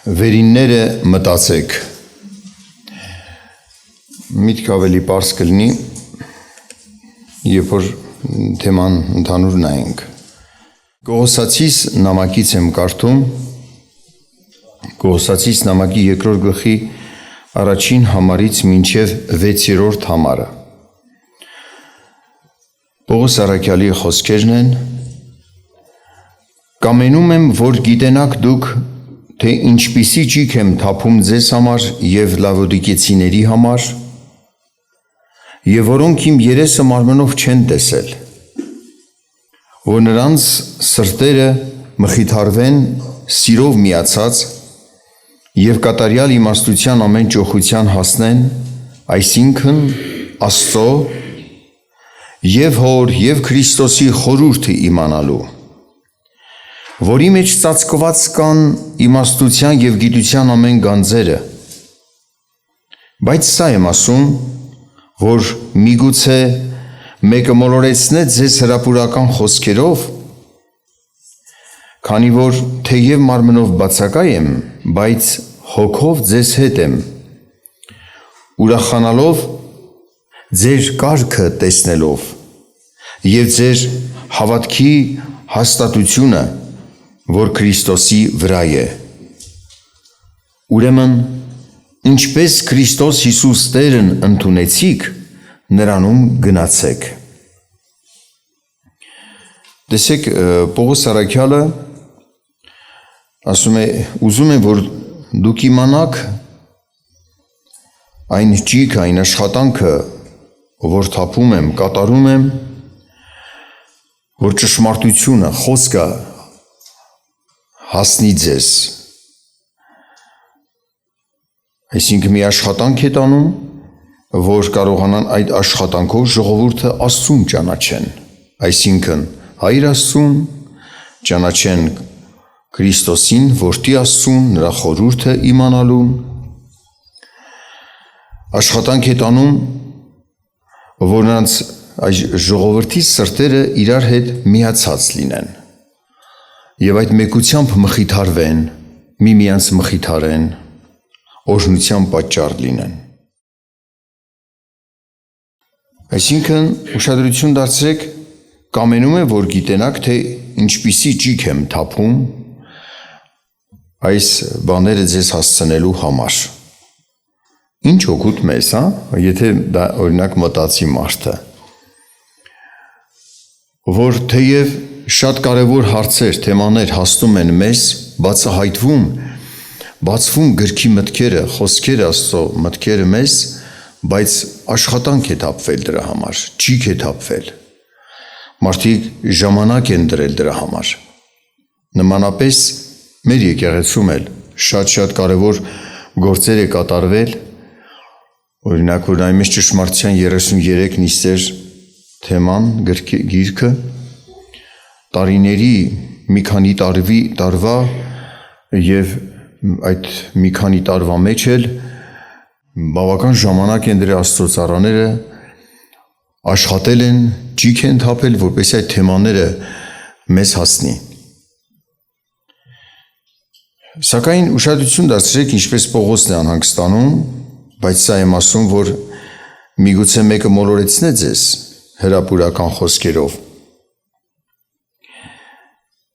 Վերինները մտածեք, միտք ավելի պարզ կլինի, երբ որ թեման ընդհանուր նայենք։ Կողոսացիս նամակից եմ կարդում, Կողոսացիս նամակի 2-րդ գլխի առաջին համարից մինչև 6-րդ համարը։ Պողոս առաքյալի խոսքերն են, կամենում եմ, որ գիտենաք դուք, թե ինչպիսի ճիգ եմ թափում ձեզ համար և լավոդիկեցիների համար, և որոնք իմ երեսը մարմնով չեն տեսել, որ նրանց սրտերը մխիթարվեն սիրով միացած և կատարյալ իմաստության ամեն ճոխության հասնեն, այսինքն Աստծո և Հոր և Քրիստոսի խորհուրդը իմանալու, որի մեջ ծածկված կան իմաստության և գիտության ամեն գանձերը, բայց սա եմ ասում, որ միգուցե մեկը մոլորեցնե ձեզ հրապուրական խոսքերով, քանի որ թեև մարմնով բացակայ եմ, բայց հոգով ձեզ հետ եմ, ուրախանալով ձեր կարգը տեսնելով և ձեր հավատքի հաստատությունը, որ Քրիստոսի վրա է։ Ուրեմն, ինչպես Քրիստոս Հիսուս Տերն ընդունեցիք, նրանում գնացեք։ Տեսեք, Պողոս առաքյալը ասում է, ուզում եմ, որ դուք իմանաք այն ճիգը, այն աշխատանքը, որ թափում եմ, կատարում եմ, որ ճշմարտությունը, խոսքը հասնի ձեզ։ Այսինքն մի աշխատանք է տանում, որ կարողանան այդ աշխատանքով ժողովուրդը Աստծուն ճանաչեն, այսինքն Հայր Աստծուն, ճանաչեն Քրիստոսին, որդի Աստծուն, նրա խորհուրդը իմանալուն, աշխատանք է տանում, որ նրանց ժողովրդի սրտերը իրար հետ միացած լինեն և այդ մեկությամբ մխիթարվեն, միմյանց մխիթարեն, օրհնության պատճառ լինեն։ Այսինքն, ուշադրություն դարձրեք, կամենում է, որ գիտենաք, թե ինչպիսի ճիգ եմ թափում այս բաները ձեզ հասցնելու համար։ Ինչ օգուտ մեզ, եթե դա օրինակ մտածի մարդը, որ թեև շատ կարևոր հարցեր, թեմաներ հասնում են մեզ, բացվում գրքի մտքերը, խոսքերը Աստծո մտքերը մեզ, բայց աշխատանք է թափվել դրա համար, ճիգ է թափվել, մարդիկ ժամանակ են դրել դրա համար։ Նմանապես մեր եկեղեցում էլ շատ կարևոր գործեր է կատարվել, օրինակ, որ այնպես ճշմարտության 33 նիստեր թեման, գիրքը, տարիների մի քանի տարվա և այդ մի քանի տարվա մեջ էլ բավական ժամանակ են դրել Աստծո ծառաները, աշխատել են, ճիգ են թափել, որպեսզի այդ թեմաները մեզ հասնի։ Սակայն ուշադրություն դարձրեք, ինչպես Պողոսն է անհանգստանում, բայց սա եմ ասում, որ միգուցե մեկը մոլորեցնե ձեզ հրապուրական խոսքերով։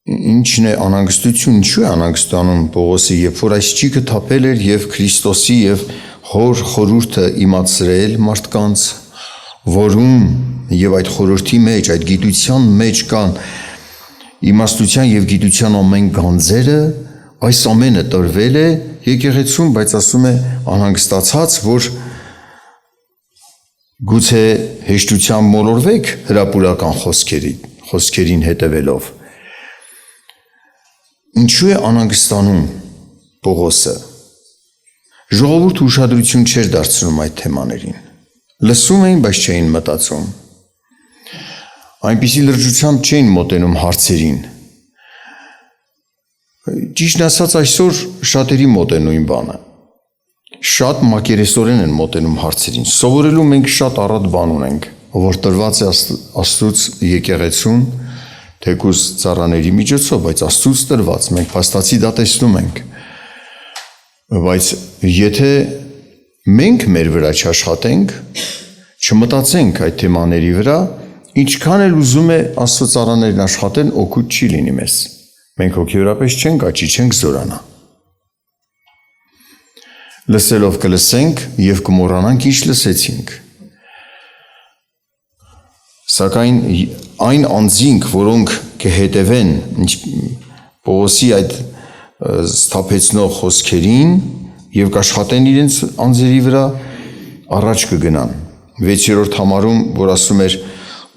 Ինչն է անհանգստություն, ինչու է անհանգստանում Պողոսը, երբ որ այս ճիգը թափել էր և Քրիստոսի և Հոր խորհուրդը իմացրել մարդկանց, որում և այդ խորհրդի մեջ, այդ գիտության մեջ կան իմաստության և գիտության ամեն գանձերը, այս ամենը տրվել է եկեղեցում, բայց ասում է անհանգստացած, որ գուցե հեշտությամբ մոլորվեք հրապուրական խոսքերին հետևելով։ Ինչու է անհանգստանում Պողոսը։ Ժողովուրդը ուշադրություն չէր դարձնում այդ թեմաներին։ Լսում էին, բայց չէին մտածում։ Այնպիսի լրջությամբ չէին մոտենում հարցերին։ Ճիշտն ասած, այսօր շատերի մոտ է նույն բանը։ Շատ մակերեսորեն են մոտենում հարցերին։ Սովորելու մենք շատ առատ բան ունենք, որ տրված է Աստծուց եկեղեցուն, թեկուզ ծառաների միջոցով, բայց Աստծուց տրված, մենք փաստացի դա տեսնում ենք, Բայց եթե մենք մեր վրա չաշխատենք, չմտածենք այդ թեմաների վրա, ինչքան էլ ուզում է Աստծո ծառաներն աշխատեն, օգուտ չի լինի մեզ։ Մենք հոգեորապես չենք աճի, չենք զորանա։ Լսելով կլսենք և կմոռանանք ինչ լսեցինք։ Սակայն այն անձինք, որոնք կհետևեն Պողոսի այդ սթափեցնող խոսքերին և կաշխատեն իրենց անձերի վրա, առաջ կգնան։ 6-րդ համարում, որ ասում էր,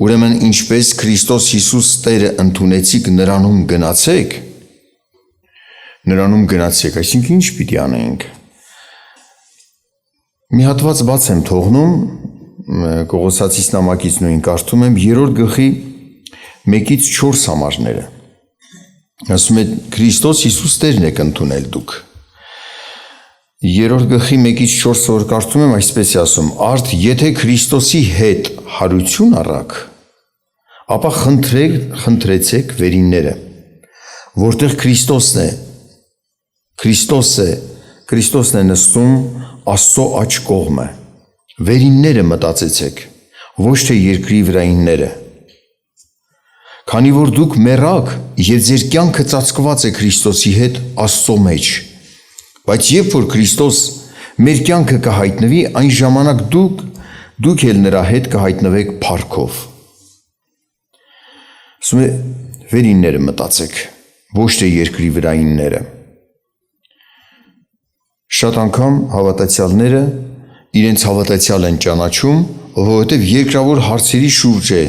ուրեմն ինչպես Քրիստոս Հիսուս Տերը ընդունեցիք, նրանում գնացեք, այսինքն ինչ պիտի անենք։ Մի հատված բաց եմ թողնում, Կողոսացիս նամակից նույն կարդում եմ 3-րդ գլխի 1-4 համարները։ Ասում է Քրիստոս Հիսուս Տերն եք ընդունել դուք։ 3-րդ գլխի 1-4 որ կարդում եմ, այսպես է ասում. Արդ եթե Քրիստոսի հետ հարություն առաք, ապա խնդրեցեք վերինները, որտեղ Քրիստոսն է նստում Աստծո աջ կողմը, վերինները մտածեցեք, ոչ թե երկրի վրայինները, քանի որ դուք մեռաք և ձեր կյանքը ծածկված է Քրիստոսի հետ Աստծո մեջ, բայց երբ որ Քրիստոս մեր կյանքը կհայտնվի, այն ժամանակ դուք էլ նրա հետ կհայտնվեք փառքով։ Ասում է վերինները մտածեք, ոչ թե երկրի վրայինները։ Շատ անգամ հավատացյալները իրենց հավատացյալ են ճանաչում, որովհետև երկրավոր հարցերի շուրջ է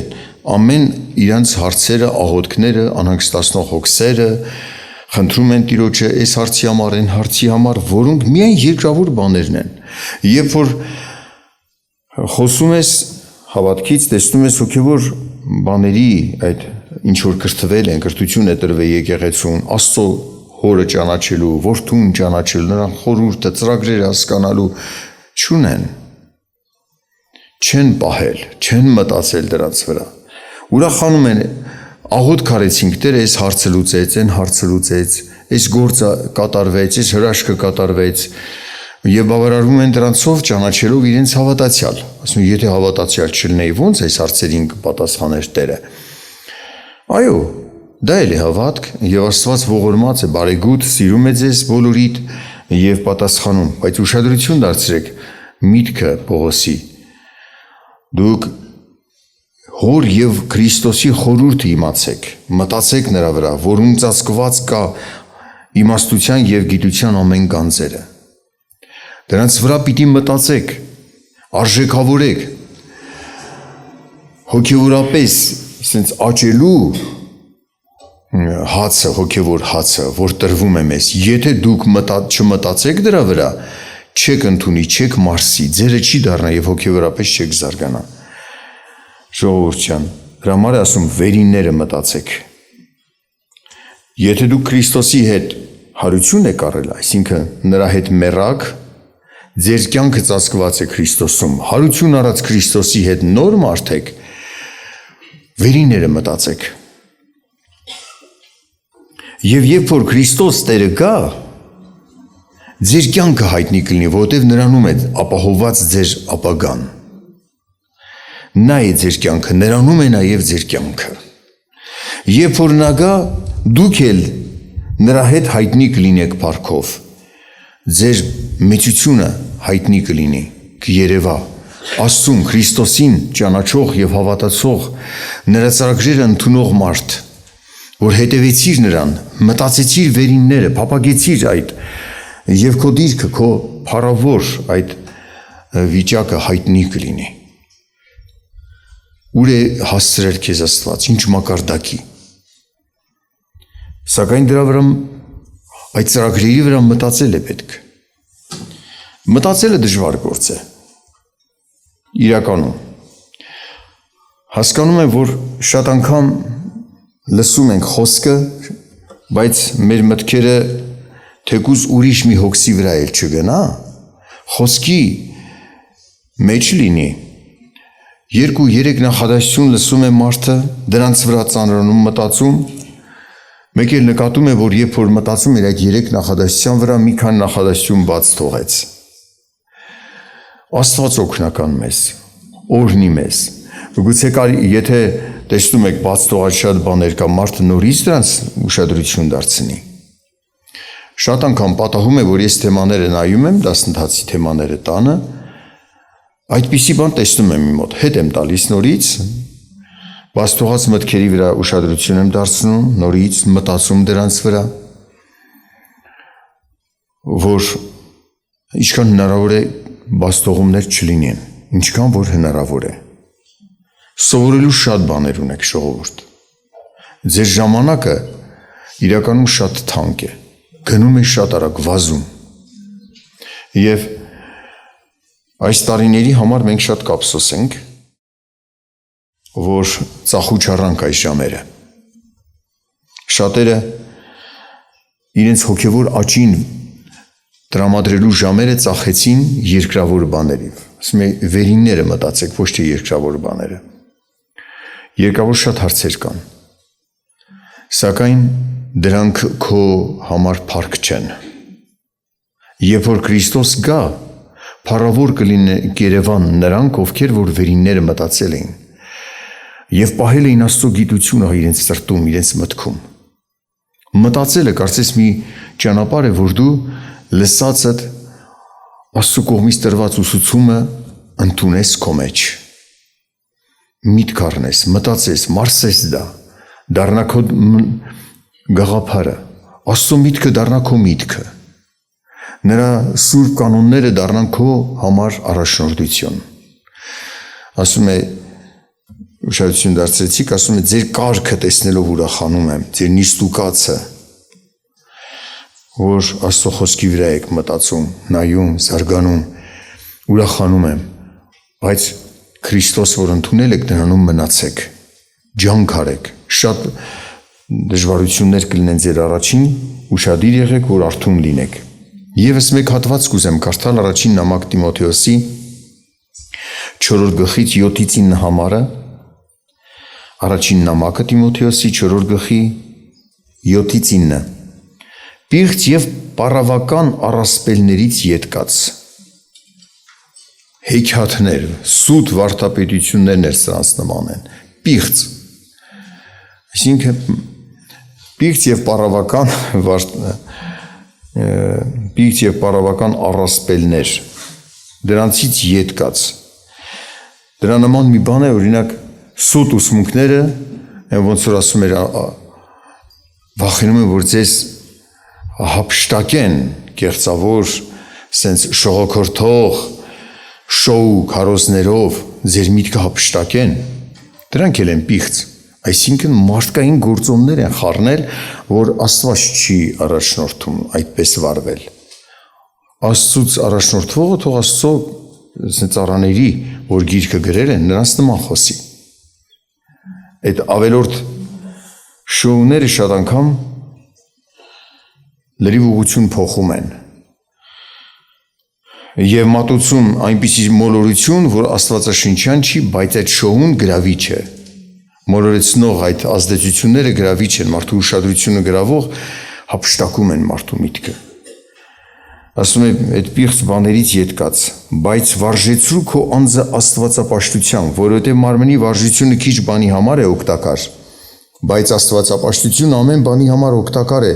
ամեն իրանց հարցերը, աղոթքները, անհանգստացնող հոգսերը, խնդրում են Տիրոջը այս հարցի համար, այն հարցի համար, որոնք միայն երկրավոր բաներն են։ Երբ որ խոսում ես հավատքից, տեսնում ես հոգևոր բաների այդ ինչ որ կրթվել են, կրթություն է տրվել եկեղեցուն, Աստծո Հորը ճանաչելու, Որդուն ճանաչելու, նրան խորհուրդը, ծրագրերը հասկանալու չունեն, չեն պահել, չեն մտածել դրանց վրա։ Ուրախանում են, աղոթք արեցինք, Տերը այս հարցը լուծեց, այն հարցը լուծեց, այս գործը կատարվեց, այս հրաշքը կատարվեց, եւ բավարարվում են դրանցով ճանաչելով իրենց հավատացյալ։ Ասում եթե հավատացյալ չլինեի, ո՞նց այս հարցերին կպատասխաներ Տերը։ Այո, դա էլ է հավատք, եւ Աստված ողորմած է, բարեգութ, սիրում է ձեզ բոլորիդ եւ պատասխանում, բայց ուշադրություն դարձրեք միտքը Պողոսի։ Դուք Հոր եւ Քրիստոսի խորհուրդը իմացեք, մտածեք նրա վրա, որում ծածկված կա իմաստության եւ գիտության ամեն գանձերը։ Դրանց վրա պիտի մտածեք, արժեքավորեք, հոգևորապես ասենց աճելու հացը, հոգևոր հացը, որ տրվում է մեզ, եթե դուք չմտածեք դրա վրա, չեք ընդունի, չեք մարսի, ձերը չի դառնա եւ հոգևորապես չեք զարգանա։ Ժողովուրդ ջան, դրա համար է ասում վերինները մտածեք։ Եթե դուք Քրիստոսի հետ հարություն եք առել, այսինքն նրա հետ մեռաք, ձեր կյանքը ծածկված է Քրիստոսում, հարություն առած Քրիստոսի հետ նոր մարդ եք, վերինները մտածեք։ Եվ երբ որ Քրիստոս Տերը գա, ձեր կյանքը հայտնի կլինի, որովհետև նրանում է ապահովված ձեր ապագան։ Նա է ձեր կյանքը, նրանում է նաև ձեր կյանքը։ Երբ որ նա գա, դուք էլ նրա հետ հայտնի կլինեք փառքով։ Ձեր մեծությունը հայտնի կլինի, կերևա։ Աստծուն, Քրիստոսին ճանաչող եւ հավատացող, նրա ծրագրերը ընդունող մարդ, որ հետևեցիր նրան, մտածեցիր վերինները, փափագեցիր այդ եւ քո դիրքը, քո փառավոր այդ վիճակը հայտնի կլինի։ Ուր է հասցրել քեզ Աստված, ինչ մակարդակի։ Սակայն դրա վրա այդ ծրագրերի վրա մտածել է պետք։ Մտածելը դժվար գործ է։ Իրականում հասկանում եմ, որ շատ անգամ լսում ենք խոսքը, բայց մեր մտքերը թեկուզ ուրիշ մի հոգսի վրա էլ չգնա, խոսքի մեջ լինի, 2-3 նախադասություն լսում է մարդը, դրանց վրա ծանրանում մտածում, Մեկ էլ նկատում է, որ երբ որ մտածում էր այդ 3 նախադասության վրա, մի քանի նախադասություն բաց թողեց։ Աստված օգնական մեզ, օրհնի մեզ։ Գուցե եթե տեսնում եք բաց թողած շատ բաներ կա, մարդը նորից դրանց ուշադրություն դարձնի։ Շատ անգամ պատահում է, որ ես թեմաները նայում եմ, դասընթացի թեմաները տանը, այդպիսի բան տեսնում եմ իմ մոտ, հետ եմ տալիս նորից, բաց թողած մտքերի վրա ուշադրություն եմ դարձնում, նորից մտածում դրանց վրա, որ ինչքան հնարավոր է բաց թողումներ չլինեն, ինչքան որ հնարավոր է։ Սովորելու շատ բաներ ունեք, ժողովուրդ։ Ձեր ժամանակը իրականում շատ թանկ է, գնում է շատ արագ, վազում։ Եվ այս տարիների համար մենք շատ կապսոս ենք, որ ծախուչառանք այս ժամերը։ Շատերը իրենց հոգևոր աճին տրամադրելու ժամերը ծախեցին երկրավոր բաների։ Ասում եմ, վերինները մտածեք, ոչ թե երկրավոր բաները։ Երկրավոր շատ հարցեր կան, սակայն դրանք քո համար փառք չեն։ Երբ որ Քրիստոս գա, փառավոր կլինի Երևան նրանք, ովքեր որ վերինները մտածել էին եւ պահել էին Աստծո գիտությունը իրենց սրտում, իրենց մտքում։ Մտածելը կարծես մի ճանապարհ է, որ դու լսածդ Աստծո կողմից տրված ուսուցումը ընդունես քո մեջ։ Միտք առնես, մտածես, մարսես դա, դառնա քո գաղափարը, Աստծո միտքը դառնա քո միտքը, նրա սուրբ կանոնները դառնան քո համար առաջնորդություն։ Ասում է, ուշադրություն դարձրեցիք, ասում է, ձեր կարգը տեսնելով ուրախանում եմ, ձեր նիստուկացը, որ Աստծո խոսքի վրա եք մտածում, նայում, զարգանում, ուրախանում եմ, բայց Քրիստոս, որ ընդունել եք, դրանում մնացեք, ջանք արեք, շատ դժվարություններ կլինեն ձեր առաջին, ուշադիր եղեք, որ արթուն լինեք։ Եվս մեկ հատված կուզեմ կարդալ առաջին նամակ Տիմոթեոսի 4 գլխից 7-ից 9 համարը, առաջին նամակը Տիմոթեոսի 4 գլխի 7-ից 9, պիղծ և պարավական առասպելներից ետկաց, հեքիաթներ, սուտ վարդապետություններն էր սրանց նման են, պիղծ, այսինքն պիղծ և պարավական առասպելներ, դրանցից ետկաց, դրա նման մի բան է, օրինակ սուտ ուսմունքները, ոնց որ ասում էր, վախենում եմ, որ ձեզ հափշտակեն, կեղծավոր, սենց շողոքորթող, շոու քարոզներով ձեր միտքը հափշտակեն, դրանք էլ են պիղծ, այսինքն մարդկային գործոններ են խառնել, որ Աստված չի առաջնորդում այդպես վարվել։ Աստծուց առաջնորդվողը թող Աստծո ծառաների, որ գիրքը գրել են, նրանց նման խոսի։ Այդ ավելորդ շոուները շատ անգամ լրիվ ուղղություն փոխում են։ Եվ մատուցում այնպիսի մոլորություն, որ աստվածաշնչյան չի, բայց այդ շոուն գրավիչ է։ Մոլորեցնող այդ ազդեցությունները գրավիչ են, մարդու ուշադրությունը գրավող հափշտակում են մարդու միտքը։ Ասում է, այդ պիղծ բաներից ետկաց, բայց վարժեցրու քո անձը աստվածապաշտությամբ, որովհետև մարմնի վարժությունը քիչ բանի համար է օգտակար, բայց աստվածապաշտությունը ամեն բանի համար օգտակար է,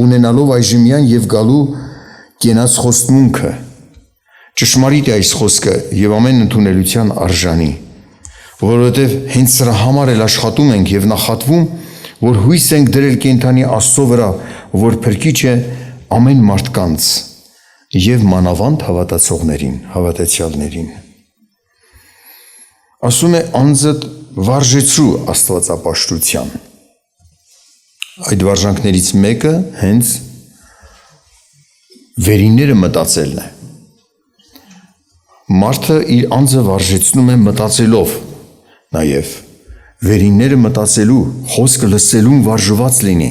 ունենալով այժմյան և գալու կենաց խոստմունքը։ Ճշմարիտ է այս խոսքը և ամեն ընդունելության արժանի, որովհետև հենց սրա համար էլ աշխատում ենք և նախատվում, որ հույս ենք դրել կենդանի Աստծո վրա, որ փրկիչ է ամեն մարդկանց և մանավանդ հավատացողներին, հավատացյալներին։ Ասում է անձդ վարժեցրու աստվածապաշտության։ Այդ վարժանքներից մեկը հենց վերինները մտածելն է։ Մարդը իր անձը վարժեցնում է մտածելով, նաև վերինները մտածելու, խոսքը լսելուն վարժված լինի,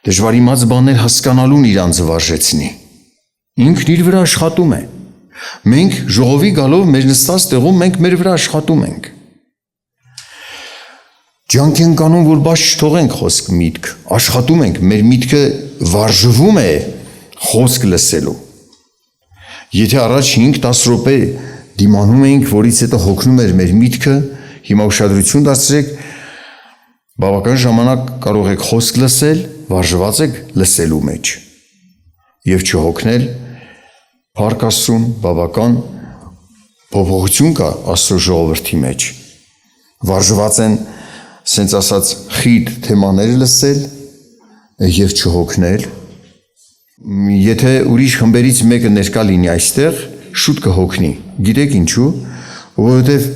դժվար իմաց բաներ հասկանալուն իր անձը վարժեցնի, ինքն իր վրա աշխատում է, մենք ժողովի գալով մեր նստած տեղում մենք մեր վրա աշխատում ենք, Ջանք ենք անում, որ բաց չթողենք խոսք միտք, աշխատում ենք, մեր միտքը վարժվում է խոսք լսելու։ Եթե առաջ 5-10 րոպե դիմանում էինք, որից հետո հոգնում էր մեր միտքը, հիմա ուշադրություն դարձրեք, բավական ժամանակ կարող եք խոսք լսել, վարժված եք լսելու մեջ եւ չհոգնել, փառք Աստծուն, բավական փոփոխություն կա Աստծո ժողովրդի մեջ։ Վարժված են, սենց ասած, խիտ թեմաներ լսել եւ չհոգնել։ Եթե ուրիշ խմբերից մեկը ներկա լինի այստեղ, շուտ կհոգնի։ Գիտեք ինչու՞, որովհետեւ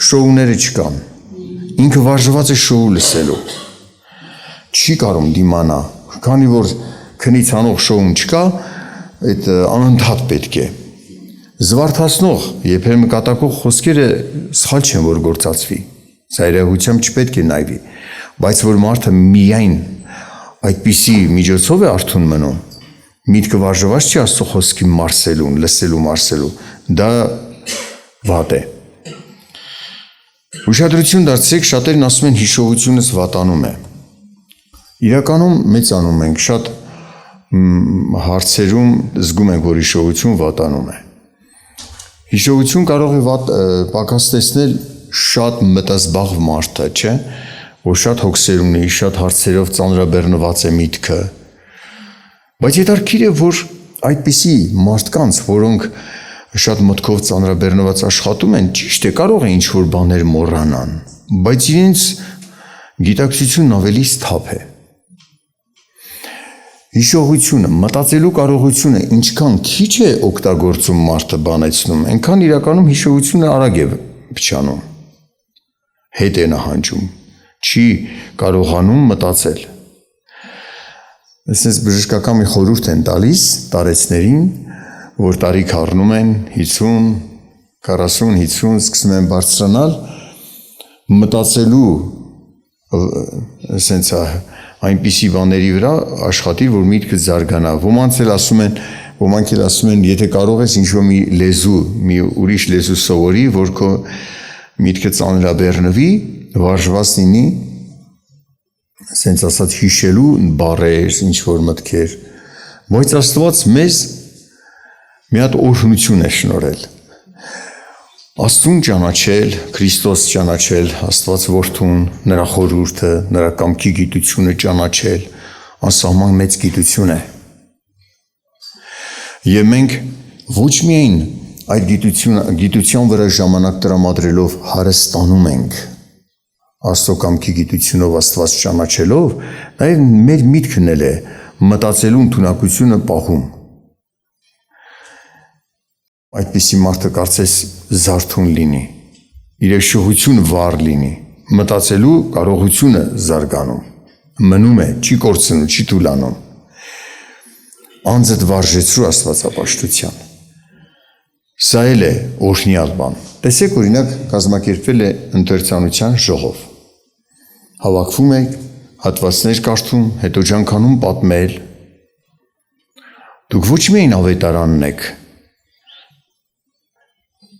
շոուները չկան։ Ինքը վարժված է շոու լսելու։ Չի կարող դիմանա, քանի որ քնից անող շոուն չկա, այդ անընդհատ պետք է։ Զվարթացնող, երբեմն կատակող խոսքերը սխալ չեն, որ գործածվի։ Սա իրողությամբ չպետք է նայվի, բայց որ մարդը միայն այդպիսի միջոցով է արթուն մնում, միտքը վարժված չի Աստծո խոսքի մարսելուն, լսելու, մարսելու, դա վատ է։ Ուշադրություն դարձրեք, շատերն ասում են հիշողությունս վատանում է։ Իրականում մեծանում ենք, շատ հարցերում զգում ենք, որ հիշողություն վատանում է։ Հիշողություն կարող է պակաս տեսնել շատ մտազբաղ մարդը, չէ, որ շատ հոգսեր ունի, շատ հարցերով ծանրաբեռնված է միտքը։ Բայց հետաքրքիր է, որ այդպիսի մարդկանց, որոնք շատ մտքով ծանրաբեռնված աշխատում են, ճիշտ է, կարող է ինչ-որ բաներ մոռանան, բայց իրենց գիտակցությունն ավելի սթափ է։ Հիշողությունը, մտածելու կարողությունը ինչքան քիչ է օգտագործում մարդը բանեցնում, այնքան իրականում հիշողությունը արագ է փչանում, հետ է նահանջում, չի կարողանում մտածել։ Այսպես բժշկական մի խորհուրդ են տալիս տարեցներին, որ տարիք առնում են 50, 40, 50, սկսում են բարձրանալ, մտածելու ասենց այնպիսի բաների վրա աշխատիր, որ միտքը զարգանա։ Ոմանք էլ ասում են, եթե կարող ես ինչ-որ մի լեզու, մի ուրիշ լեզու սովորի, որ քո միտքը ծանրաբեռնվի, վարժված լինի, ասենց ասած հիշելու բառեր, ինչ-որ մտքեր։ Բայց Աստված մեզ մի հատ օրհնություն է շնորհել։ Աստծուն ճանաչել, Քրիստոս ճանաչել, Աստված որդուն, նրա խորհուրդը, նրա կամքի գիտությունը ճանաչել, անսահման մեծ գիտություն է։ Եվ մենք ոչ միայն այդ գիտության վրա ժամանակ տրամադրելով հարստանում ենք, Աստծո կամքի գիտությունով Աստված ճանաչելով, նաև մեր միտքն էլ է մտածելու ընդունակությունը պահում։ Այդպիսի մարդը կարծես զարթուն լինի, իր շահությունը վառ լինի, մտածելու կարողությունը զարգանում, մնում է, չի կորցնում, չի թուլանում, անձդ վարժեցրու Աստվածապաշտության։ Սա էլ է օրհնյալ բան։ Տեսեք, օրինակ կազմակերպվել է ընթերցանության ժողով։ Հավաքվում եք, հատվածներ կարդում, հետո ջանքանում պատմել։ Դուք ոչ միայն ավետարանն եք,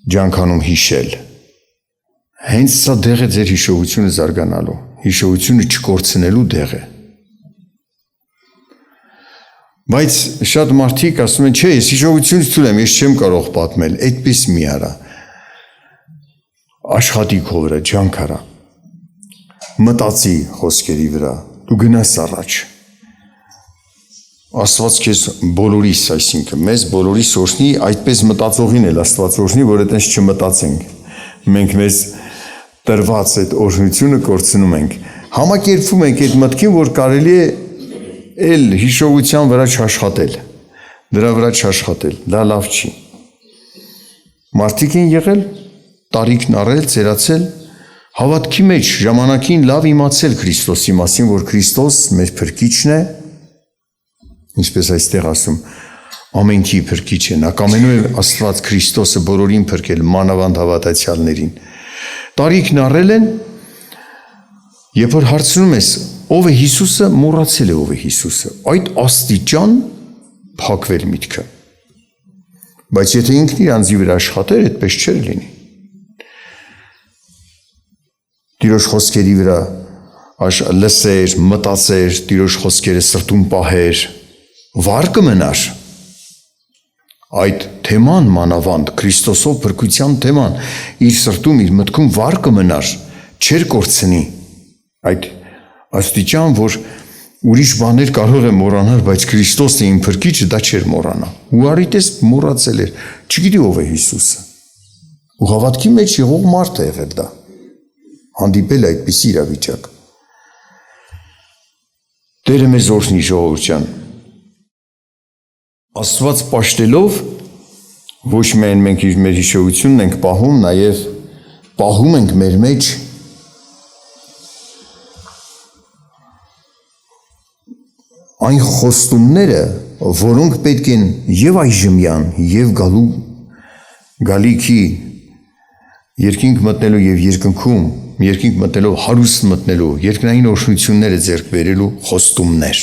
ջանքանում հիշել, հենց սա դեղ է ձեր հիշողությունը զարգանալու, հիշողությունը չկորցնելու դեղ է։ Բայց շատ մարդիկ ասում են, չէ, ես հիշողությունից թույլ եմ, ես չեմ կարող պատմել, այդպես մի արա, աշխատի քո վրա, ջանք արա, մտածի խոսքերի վրա, դու գնաս առաջ։ Աստված քեզ բոլորիս, այսինքն մեզ բոլորիս օրհնի, այդպես մտածողին էլ Աստված օրհնի, որ այդպես չմտածենք։ Մենք մեզ տրված այդ օրհնությունը կորցնում ենք։ Համակերպվում ենք այդ մտքին, որ կարելի է էլ հիշողության վրա չաշխատել, դրա վրա չաշխատել, դա լավ չի։ Մարդիկ են եղել, տարիքն առել, ծերացել, հավատքի մեջ ժամանակին լավ իմացել Քրիստոսի մասին, որ Քրիստոս մեր փրկիչն է, ինչպես այստեղ ասում, ամենքի փրկիչ է, նա կամենում է Աստված Քրիստոսը բոլորին փրկել, մանավանդ հավատացյալներին։ Տարիքն առել են, երբ որ հարցնում ես, ով է Հիսուսը, մոռացել է ով է Հիսուսը, այդ աստիճան փակվել միտքը։ Բայց եթե ինքն իր անձի վրա աշխատեր, այդպես չէր լինի։ Տիրոջ խոսքերի վրա լսեր, մտածեր, Տիրոջ խոսքերը սրտում պահեր, վար կմնար։ Այդ թեման մանավանդ, Քրիստոսով փրկության թեման, իր սրտում, իր մտքում վար կմնար, չեր կորցնի։ Այդ աստիճան, որ ուրիշ բաներ կարող է մոռանալ, բայց Քրիստոսն է իմ փրկիչը, դա չէր մոռանա։ Ու արիտես մոռացել էր, չգիտի ով է Հիսուսը։ Ու հավատքի մեջ եղող մարդ է եղել դա։ Հանդիպել այդպիսի իրավիճակ։ Տերը մեզ օրհնի, ժողովուրդ ջան։ Աստված պաշտելով ոչ միայն մենք մեր հիշողությունն ենք պահում, նաև պահում ենք մեր մեջ այն խոստումները, որոնք պետք են եւ այժմյան, եւ գալիքի երկինք մտնելու եւ երկնքում, երկինք մտնելով հարուստ մտնելու, երկնային օրհնությունները ձեռք բերելու խոստումներ։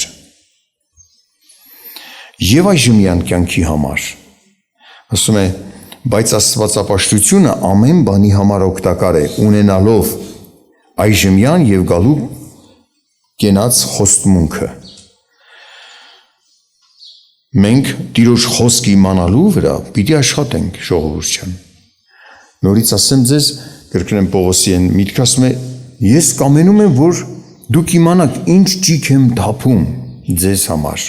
Եվ այժմյան կյանքի համար, ասում է, բայց աստվածապաշտությունը ամեն բանի համար օգտակար է, ունենալով այժմյան եւ գալու կենաց խոստմունքը։ Մենք Տիրոջ խոսքը իմանալու վրա պիտի աշխատենք, ժողովուրդ ջան։ Նորից ասեմ ձեզ, կրկնեմ Պողոսի են միտքը, ասում է, ես կամենում եմ, որ դուք իմանաք ինչ ճիք եմ թափում ձեզ համար,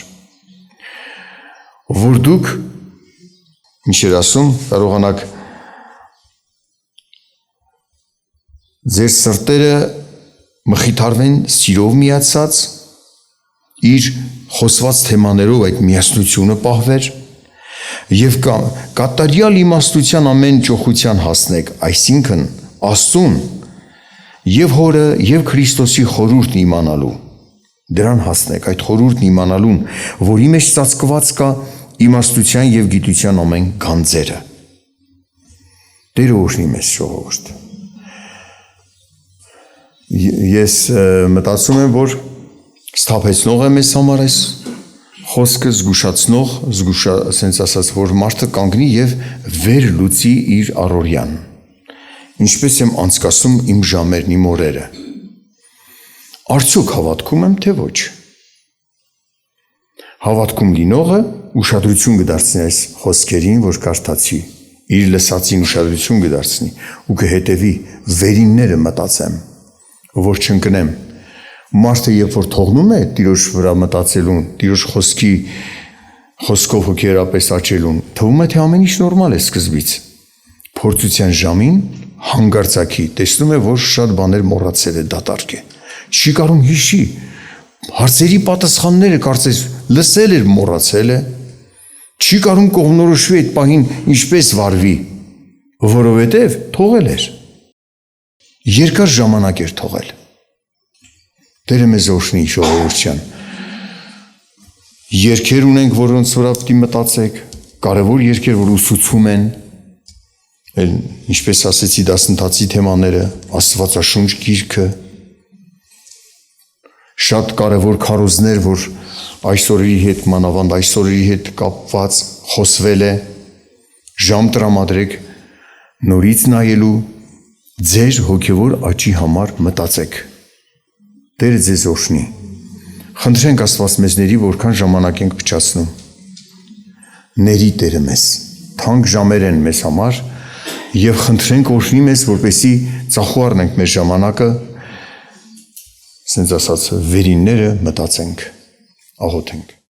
որ դուք ինչ էր ասում, կարողանաք ձեր սրտերը մխիթարվեն սիրով միացած, իր խոսված թեմաներով այդ միասնությունը պահվեր եւ կատարյալ իմաստության ամեն ճոխության հասնեք, այսինքն Աստծուն եւ Հորը եւ Քրիստոսի խորհուրդն իմանալու, դրան հասնեք, այդ խորհուրդն իմանալուն, որի մեջ ծածկված կա իմաստության եւ գիտության ամեն գանձերը։ Տերը օրհնի մեզ, ժողովուրդ։ Ես մտածում եմ, որ սթափեցնող է մեզ համար այս խոսքը, զգուշացնող, ասենց ասած, որ մարդը կանգնի եւ վեր լուծի իր առօրյան։ Ինչպես եմ անցկացում իմ ժամերն, իմ օրերը։ Արդյոք հավատքում եմ, թե ոչ։ Հավատքում լինողը ուշադրություն կդարձնի այս խոսքերին, որ կարդացի, իր լսածին ուշադրություն կդարձնի ու կհետևի, վերինները մտածեմ, որ չընկնեմ։ Մարդը երբ որ թողնում է Տիրոջ վրա մտածելուն, Տիրոջ խոսքով հոգեորապես աճելուն, թվում է թե ամեն ինչ նորմալ է սկզբից։ Փորձության ժամին հանգարցակի տեսնում է, որ շատ բաներ մոռացել է, դատարկ է։ Չի կարող հիշի, հարցերի պատասխանները կարծես լսել էր, մոռացել է, չի կարող կողմնորոշվի այդ պահին ինչպես վարվի, որովհետև թողել էր։ Երկար ժամանակ էր թողել։ Տերը մեզ օրհնի, ժողովուրդ ջան։ Երգեր ունենք, որոնց վրա պիտի մտածեք, կարևոր երգեր, որ ուսուցում են, ինչպես ասեցի, դասընթացի թեմաները, Աստվածաշունչ գիրքը, շատ կարևոր քարոզներ, որ այսօրերի հետ մանավանդ այսօրերի հետ կապված խոսվել է, ժամ տրամադրեք նորից նայելու, ձեր հոգևոր աճի համար մտածեք։ Տերը ձեզ օրհնի։ Խնդրենք Աստված մեզների, որքան ժամանակ ենք փչացնում։ Ների Տերը մեզ, թանկ ժամեր են մեզ համար եւ խնդրենք օրհնի մեզ, որպեսզի ծախու առնենք մեր ժամանակը, ասենց ասած, վերինները մտածենք, աղոթենք։